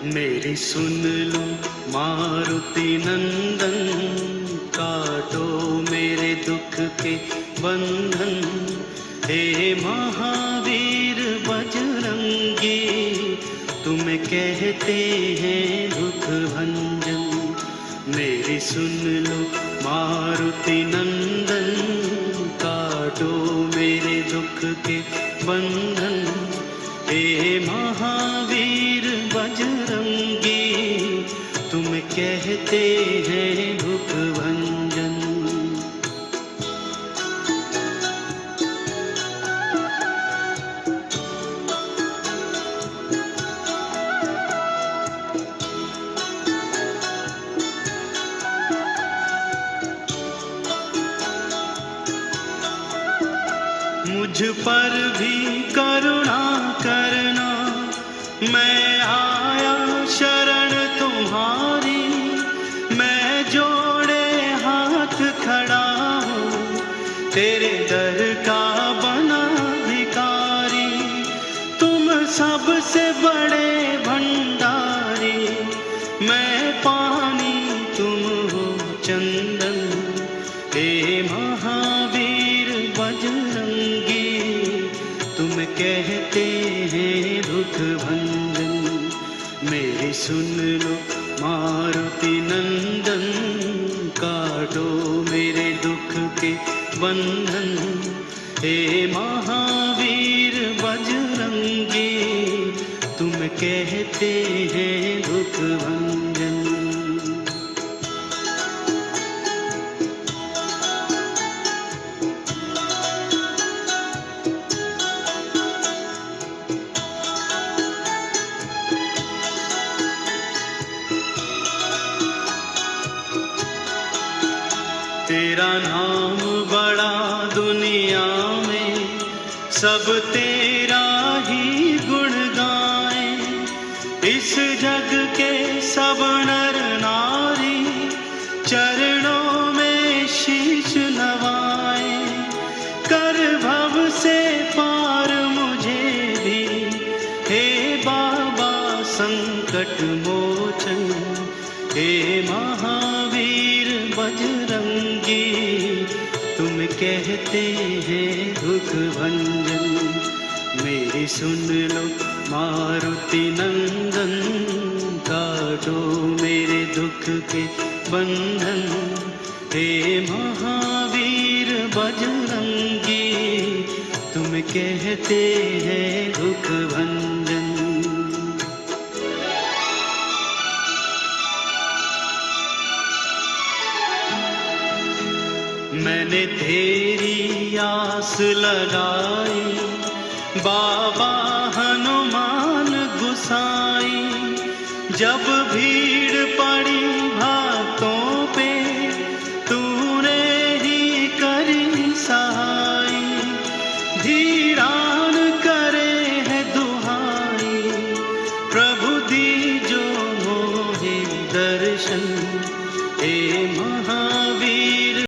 मेरी सुन लो मारुति नंदन, काटो मेरे दुख के बंधन। हे महावीर बजरंगी, तुम्हें कहते हैं दुख भंजन। मेरी सुन लो मारुति नंदन, काटो मेरे दुख के बंधन। हे महावीर बजरंगी, तुम कहते हैं दुख भंजन। मुझ पर भी करुणा करना, मैं आया शरण तुम्हारी। मैं जोड़े हाथ खड़ा हूँ, तेरे दर का बना भिखारी। तुम सबसे बड़े भंडारी, मैं पानी तुम हो चंदन। हे महावीर बजरंगी, तुम कहते हैं दुख भंजन। मेरी सुन लो मारुति नंदन, काटो मेरे दुख के बंधन। हे महावीर बजरंगी, तुम कहते हैं दुख भंजन। तेरा नाम बड़ा दुनिया में, सब तेरा ही गुण गाएं। इस जग के सब नर नारी, चरणों में शीश नवाएं। कर भव से पार मुझे भी, हे बाबा संकट मोचन। हे महावीर बजरंगी, तुम कहते हैं दुख भंजन। मेरी सुन लो मारुति नंदन, काटो मेरे दुख के बंधन। हे महावीर बजरंगी, तुम कहते हैं दुख भंजन। मैंने तेरी आस लगाई, बाबा हनुमान गुसाई। जब भी